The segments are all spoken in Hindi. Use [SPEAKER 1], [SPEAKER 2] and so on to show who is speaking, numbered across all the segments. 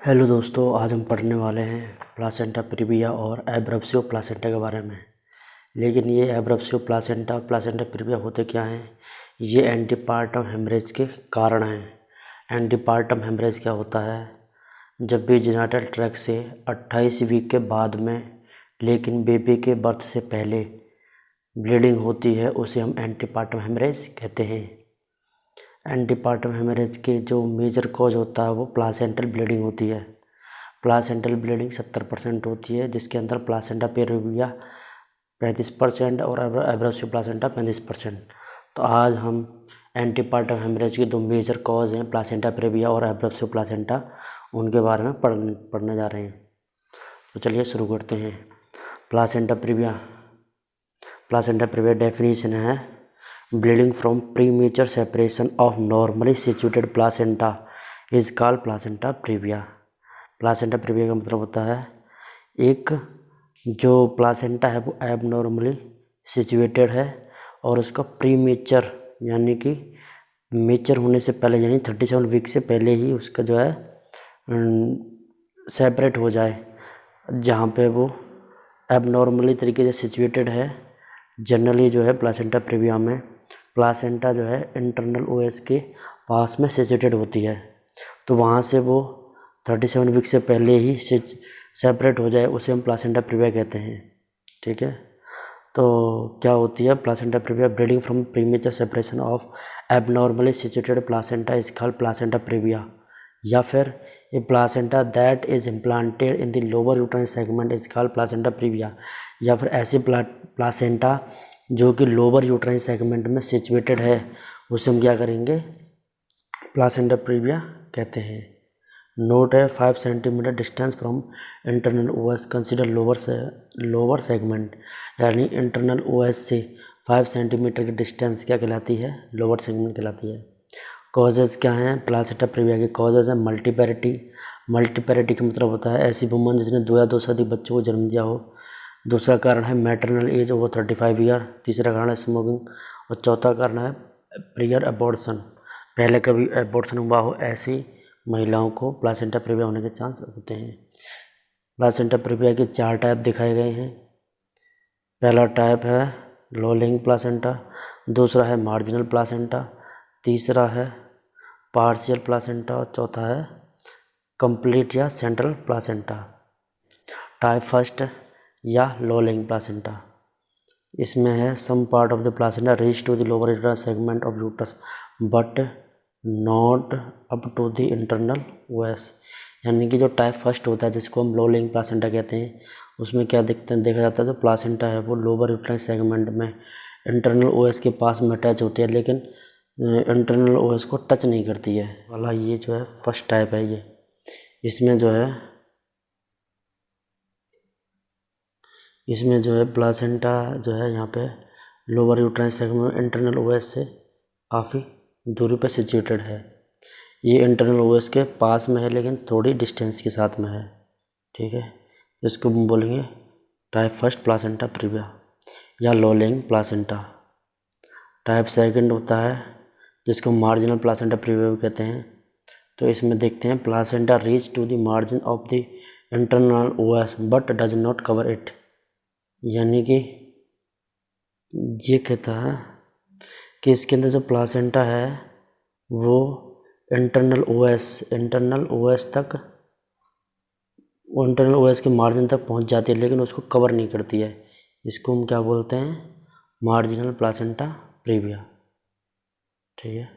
[SPEAKER 1] हेलो दोस्तों, आज हम पढ़ने वाले हैं प्लासेंटा प्रीविया और एब्रप्सियो प्लासेंटा के बारे में। लेकिन ये एब्रप्सियो प्लासेंटा और प्लासेंटा प्रीविया होते क्या हैं? ये एंटीपार्टम हेमरेज के कारण हैं। एंटीपार्टम हेमरेज क्या होता है? जब भी जेनिटल ट्रैक्ट से 28 वीक के बाद में लेकिन बेबी के बर्थ से पहले ब्लीडिंग होती है, उसे हम एंटीपार्टम हेमरेज कहते हैं। एंटीपार्टम हेमरेज के जो मेजर कॉज होता है वो प्लासेंटल ब्लीडिंग होती है। प्लासेंटल ब्लीडिंग 70% होती है, जिसके अंदर प्लासेंटा प्रीविया 35% और एब्रप्सियो प्लासेंटा 35%। तो आज हम एंटीपार्टम हेमरेज के दो मेजर कॉज हैं, प्लासेंटा प्रीविया और एब्रप्सियो प्लासेंटा, उनके बारे में पढ़ने जा रहे हैं। तो चलिए शुरू करते हैं। Placenta previa. Placenta previa definition है bleeding from premature separation of normally situated placenta is called placenta previa. Placenta previa का मतलब होता है एक जो प्लासेंटा है वो एबनॉर्मली सिचुएटेड है और उसका प्रीमेच्योर यानी कि मेच्योर होने से पहले यानी 37 वीक से पहले ही उसका जो है सेपरेट हो जाए। जहाँ पे वो एबनॉर्मली तरीके से सिचुएटेड है, जनरली जो है प्लासेंटा प्रीविया में प्लासेंटा जो है इंटरनल ओएस के पास में सिचुएटेड होती है, तो वहाँ से वो 37 वीक से पहले ही सेपरेट हो जाए, उसे हम प्लासेंटा प्रीविया कहते हैं। ठीक है, तो क्या होती है placenta previa? Bleeding from premature separation of abnormally situated placenta is called placenta previa. या फिर a placenta that is implanted in the lower uterine segment is called placenta previa. या फिर ऐसी प्लासेंटा जो कि लोअर यूट्राइन सेगमेंट में सिचुएटेड है, उसे हम क्या करेंगे? प्लासेंटा प्रीविया कहते हैं। नोट है 5 centimetre distance from internal OS consider lower segment, यानी इंटरनल ओएस से 5 सेंटीमीटर की डिस्टेंस क्या कहलाती है? लोअर सेगमेंट कहलाती है। कॉजेज़ क्या हैं प्लासेंटा प्रीविया के? कॉजेज़ हैं मल्टीपैरिटी। मल्टीपैरिटी का मतलब होता है ऐसी वुमन जिसने 2 या 2 से अधिक बच्चों को जन्म दिया हो। दूसरा कारण है मैटरनल एज ओवर 35 ईयर। तीसरा कारण है स्मोकिंग। और चौथा कारण है प्रियर अबॉर्शन, पहले कभी अबॉर्शन हुआ हो, ऐसी महिलाओं को प्लासेंटा प्रीविया होने के चांस होते हैं। प्लासेंटा प्रीविया के 4 टाइप दिखाए गए हैं। पहला टाइप है लो लेइंग प्लासेंटा, दूसरा है मार्जिनल प्लासेंटा, तीसरा है पार्शियल प्लासेंटा और चौथा है कंप्लीट या सेंट्रल प्लासेंटा। टाइप फर्स्ट या लो लेइंग प्लासेंटा, इसमें है some part of the placenta reach to the lower uterus segment of uterus but not up to the internal os. यानी कि जो टाइप फर्स्ट होता है जिसको हम लो लेइंग प्लासेंटा कहते हैं, उसमें क्या देखा जाता है, जो प्लासेंटा है वो लोअर यूट्राइन सेगमेंट में इंटरनल ओएस के पास में अटैच होती है, लेकिन इंटरनल ओएस को टच नहीं करती है वाला। ये जो है फर्स्ट टाइप है। ये इसमें जो है प्लासेंटा जो है यहाँ पे lower uterine segment internal OS से काफ़ी दूरी पर सिचुएटेड है। ये इंटरनल ओएस के पास में है लेकिन थोड़ी डिस्टेंस के साथ में है। ठीक है, इसको हम बोलेंगे टाइप फर्स्ट प्लासेंटा प्रीविया या लो लेइंग प्लासेंटा। टाइप सेकंड होता है जिसको मार्जिनल प्लासेंटा प्रीविया कहते हैं। तो इसमें देखते हैं placenta reach to the margin of the internal os but does not cover it. यानी कि ये कहता है कि इसके अंदर जो प्लासेंटा है वो इंटरनल ओएस के मार्जिन तक पहुंच जाती है, लेकिन उसको कवर नहीं करती है। इसको हम क्या बोलते हैं? Marginal placenta previa. ठीक है।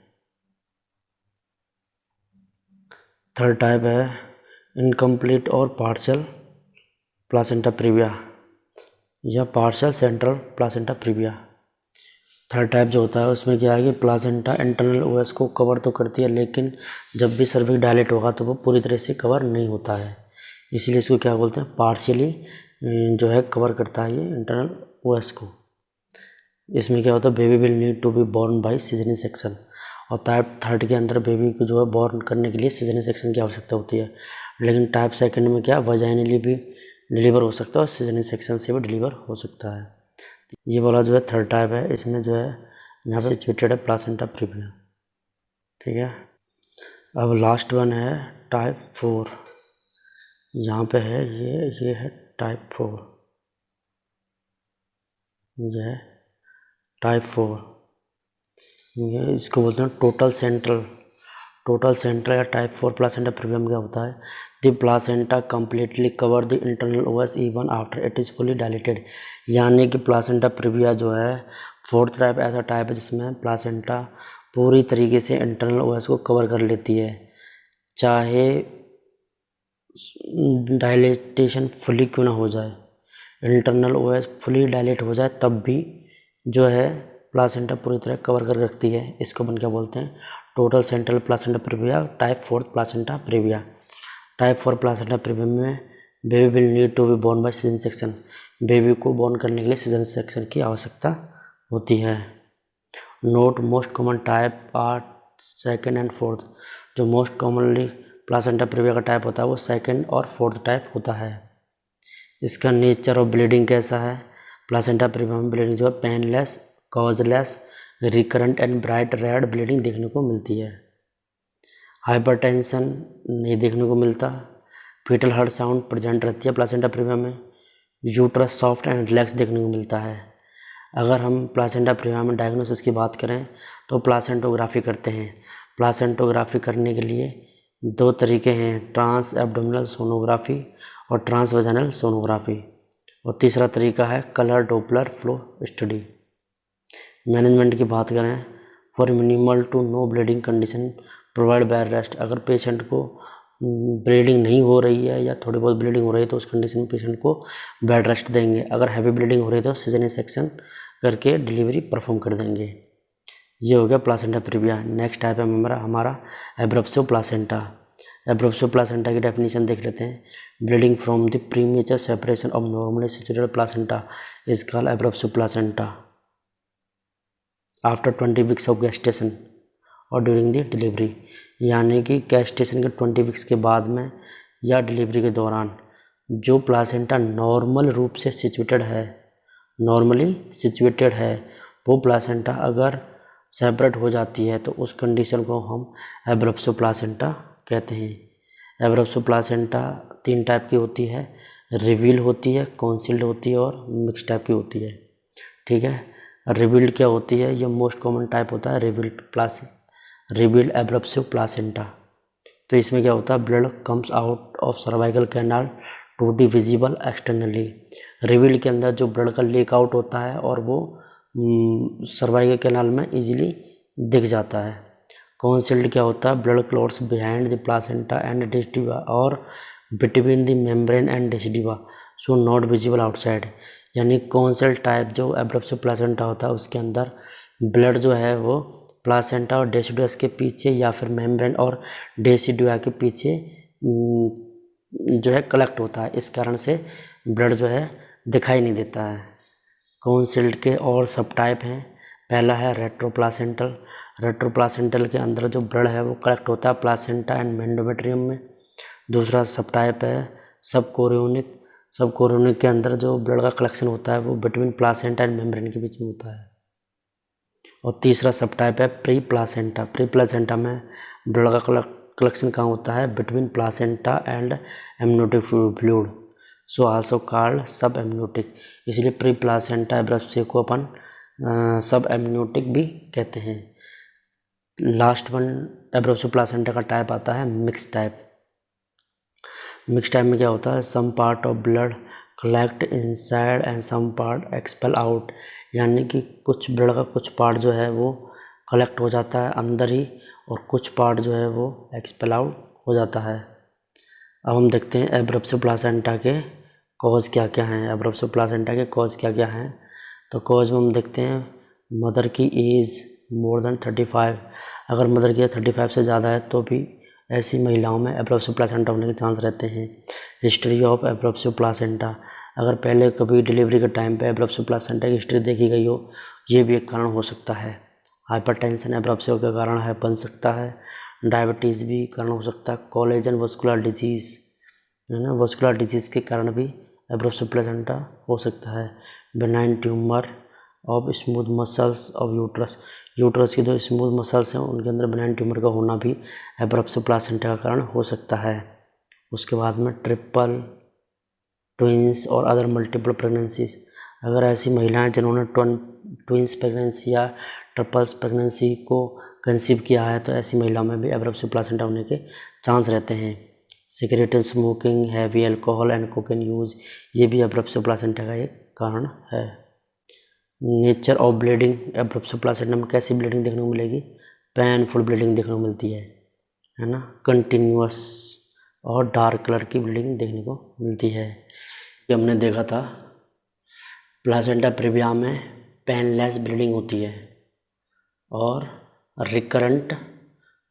[SPEAKER 1] थर्ड टाइप है इनकम्प्लीट और पार्शियल प्लासेंटा प्रीविया या partial central placenta previa. Third type जो होता है उसमें क्या है कि प्लासेंटा इंटरनल ओएस को कवर तो करती है, लेकिन जब भी सर्विक्स डायलेट होगा तो वो पूरी तरह से कवर नहीं होता है, इसलिए इसको क्या बोलते हैं? पार्शियली जो है कवर करता है ये इंटरनल ओएस को। इसमें क्या होता है? Baby will need to be born by caesarean section. और टाइप थर्ड के अंदर बेबी को जो है बोर्न करने के लिए सीजरियन सेक्शन की आवश्यकता होती है, लेकिन टाइप सेकंड में क्या वजाइनली भी डिलीवर हो सकता है और सीजरियन सेक्शन से भी डिलीवर हो सकता है। ये वाला जो है थर्ड टाइप है, इसमें जो है यहाँ पे सिचुएटेड है प्लासेंटा प्रीविया। ठीक है, अब लास्ट वन है टाइप 4 यहाँ पे है ये है टाइप 4, ये है टाइप 4, ये इसको बोलते हैं टोटल सेंट्रल या टाइप 4 प्लासेंटा प्रीवियम क्या होता है? The placenta completely cover the internal OS even after it is fully dilated. यानी कि प्लासेंटा प्रीविया जो है फोर्थ टाइप ऐसा टाइप है जिसमें प्लासेंटा पूरी तरीके से इंटरनल ओएस को कवर कर लेती है, चाहे डायलेटेशन फुली क्यों ना हो जाए, इंटरनल ओएस फुली डायलेट हो जाए तब भी जो है प्लासेंटा पूरी तरह कवर कर रखती है। इसको अपन क्या बोलते हैं? Total central placenta previa, type 4 placenta previa. Type 4 placenta previa में baby will need to be born by caesarean section. Baby को बोर्न करने के लिए सीजन सेक्शन की आवश्यकता होती है। Note most common type are second and fourth. जो मोस्ट कॉमनली प्लासेंटा प्रीविया का टाइप होता है वो सेकेंड और फोर्थ टाइप होता है। इसका नेचर ऑफ ब्लीडिंग कैसा है? प्लासेंटा प्रीविया में ब्लीडिंग जो है painless, causeless, recurrent and bright red bleeding देखने को मिलती है। हाइपरटेंशन नहीं देखने को मिलता। फीटल हार्ट साउंड प्रेजेंट रहती है प्लासेंटा प्रीविया में। यूट्रस सॉफ्ट एंड रिलैक्स देखने को मिलता है। अगर हम प्लासेंटा प्रीविया में डायग्नोसिस की बात करें तो प्लासेंटोग्राफी करते हैं। प्लासेंटोग्राफी करने के लिए दो तरीके हैं, ट्रांस एब्डोमिनल सोनोग्राफी और ट्रांस वेजाइनल सोनोग्राफी, और तीसरा तरीका है colour doppler flow study. Management की बात करें, for minimal to no bleeding condition provide bed rest. अगर पेशेंट को ब्लीडिंग नहीं हो रही है या थोड़ी बहुत ब्लीडिंग हो रही है तो उस कंडीशन में पेशेंट को बेड रेस्ट देंगे। अगर हैवी ब्लीडिंग हो रही है तो सीजन सेक्शन करके डिलीवरी परफॉर्म कर देंगे। ये हो गया प्लासेंटा प्रीविया। नेक्स्ट टाइप है हमारा एब्रप्सिव प्लासेंटा। एब्रप्सिव प्लासेंटा की डेफिनेशन देख लेते हैं। Bleeding from the premature separation of normally situated placenta is called abruptive placenta after 20 weeks of gestation और ड्यूरिंग द डिलीवरी। यानी कि गेस्टेशन के 20 वीक्स के बाद में या डिलीवरी के दौरान जो प्लासेंटा नॉर्मली सिचुएटेड है वो प्लासेंटा अगर सेपरेट हो जाती है तो उस कंडीशन को हम एब्रप्सिव प्लासेंटा कहते हैं। एब्रप्सिव प्लासेंटा 3 टाइप की होती है, रिवील होती है, कॉन्सील्ड होती है और मिक्स टाइप की होती है। ठीक है, रिवील्ड क्या होती है? ये मोस्ट कॉमन टाइप होता है रिवील्ड एब्रप्सिव प्लासेंटा। तो इसमें क्या होता है? Blood comes out of cervical canal to the visible externally. Revealed के अंदर जो ब्लड का लीक आउट होता है और वो सर्वाइकल कैनाल में इजीली दिख जाता है। कॉन्सील्ड क्या होता है? Blood clots behind the placenta and decidua और between the membrane and decidua so not visible outside. यानी कॉन्सील्ड टाइप जो एब्रप्सिव प्लासेंटा होता है उसके अंदर ब्लड जो है वो प्लासेंटा और डेसिडुअस के पीछे या फिर मेम्ब्रेन और डेसिडुआ के पीछे जो है कलेक्ट होता है। इस कारण से ब्लड जो है दिखाई नहीं देता है। कॉन्सील्ड के और सब टाइप हैं। पहला है रेट्रोप्लासेंटल। रेट्रोप्लासेंटल के अंदर जो ब्लड है वो कलेक्ट होता है प्लासेंटा एंड मेंडोमेट्रियम में। दूसरा सब टाइप है सब कोरियोनिक। सब कोरियोनिक के अंदर जो ब्लड का कलेक्शन होता है वो बिटवीन प्लासेंटा एंड मेम्ब्रेन के बीच में होता है। और तीसरा सब टाइप है प्री प्लासेंटा। प्री प्लासेंटा में ब्लड का कलेक्शन कहाँ होता है? Between placenta and amniotic fluid, so also called सब एमनियोटिक। इसलिए प्री प्लासेंटा एब्रप्सिव को अपन सब एमनियोटिक भी कहते हैं। लास्ट वन एब्रप्सिव प्लासेंटा का टाइप आता है मिक्स टाइप। मिक्स टाइप में क्या होता है? Some part of blood collect inside and some part expel out. यानी कि कुछ ब्लड का कुछ पार्ट जो है वो कलेक्ट हो जाता है अंदर ही और कुछ पार्ट जो है वो एक्सपेल आउट हो जाता है। अब हम देखते हैं एब्रप्सिव प्लासेंटा के कॉज क्या क्या हैं। एब्रप्सिव प्लासेंटा के कॉज क्या क्या हैं? तो कॉज में हम देखते हैं मदर की एज मोर देन 35। अगर मदर की एज 35 से ज़्यादा है तो भी ऐसी महिलाओं में एब्रप्सिव प्लासेंटा होने के चांस रहते हैं। हिस्ट्री ऑफ एब्रप्सिव प्लासेंटा, अगर पहले कभी डिलीवरी के टाइम पे एब्रप्सिव प्लासेंटा की हिस्ट्री देखी गई हो, ये भी एक कारण हो सकता है। हाइपरटेंशन एब्रप्सिव के कारण है बन सकता है। डायबिटीज़ भी कारण हो सकता है। कोलेजन वस्कुलर डिजीज़ है ना, वस्कुलर डिजीज़ के कारण भी एब्रप्सिव प्लासेंटा हो सकता है। Benign tumour of smooth muscles of uterus की जो स्मूथ मसल्स हैं उनके अंदर बेनाइन ट्यूमर का होना भी एब्रप्सिव प्लासेंटा का कारण हो सकता है। उसके बाद में ट्रिपल, ट्विंस और अदर मल्टीपल प्रेगनेंसीज। अगर ऐसी महिलाएं जिन्होंने ट्विंस प्रेगनेंसी या ट्रिपल्स प्रेगनेंसी को कंसीव किया है तो ऐसी महिलाओं में भी एब्रप्सिव प्लासेंटा होने के चांस रहते हैं। Cigarette, smoking, heavy alcohol and cocaine use, ये भी एब्रप्सिव प्लासेंटा का एक कारण है। नेचर ऑफ ब्लीडिंग, एब्रप्सिव प्लासेंटा में कैसी ब्लीडिंग देखने को मिलेगी? पेनफुल ब्लीडिंग देखने को मिलती है ना, कंटिन्यूअस और डार्क कलर की ब्लीडिंग देखने को मिलती है। ये हमने देखा था प्लासेंटा प्रीविया में पेनलेस ब्लीडिंग होती है और रिकरेंट,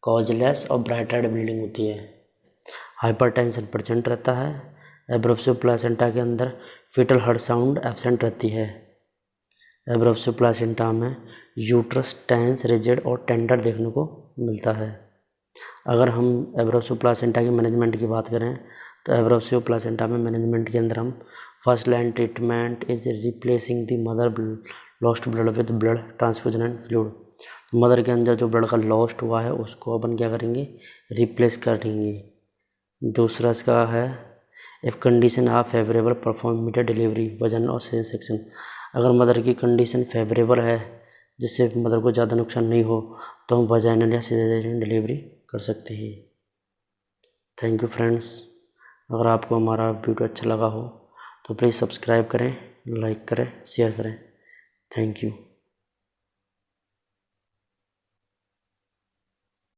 [SPEAKER 1] कॉजलेस और ब्राइट रेड ब्लीडिंग होती है। हाइपरटेंशन प्रेजेंट रहता है। एब्रप्सिव प्लासेंटा के अंदर फीटल हार्ट साउंड एब्सेंट रहती है। एब्रप्सिव प्लासेंटा में यूट्रस टेंस, रिजिड और टेंडर देखने को मिलता है। अगर हम एब्रप्सिव प्लासेंटा की मैनेजमेंट की बात करें तो एब्रप्सिव प्लासेंटा में मैनेजमेंट के अंदर हम first line treatment is replacing the mother lost blood with blood transfusion and fluid. तो मदर के अंदर जो ब्लड का लॉस्ट हुआ है उसको अपन क्या करेंगे? रिप्लेस करेंगे। दूसरा इसका है if condition are favourable perform immediate delivery वजन और सी सेक्शन। अगर मदर की कंडीशन फेवरेबल है जिससे मदर को ज़्यादा नुकसान नहीं हो तो हम वजाइनल या सिजेरियन डिलीवरी कर सकते हैं। Thank you friends. अगर आपको हमारा वीडियो अच्छा लगा हो तो प्लीज़ सब्सक्राइब करें, लाइक करें, शेयर करें। Thank you.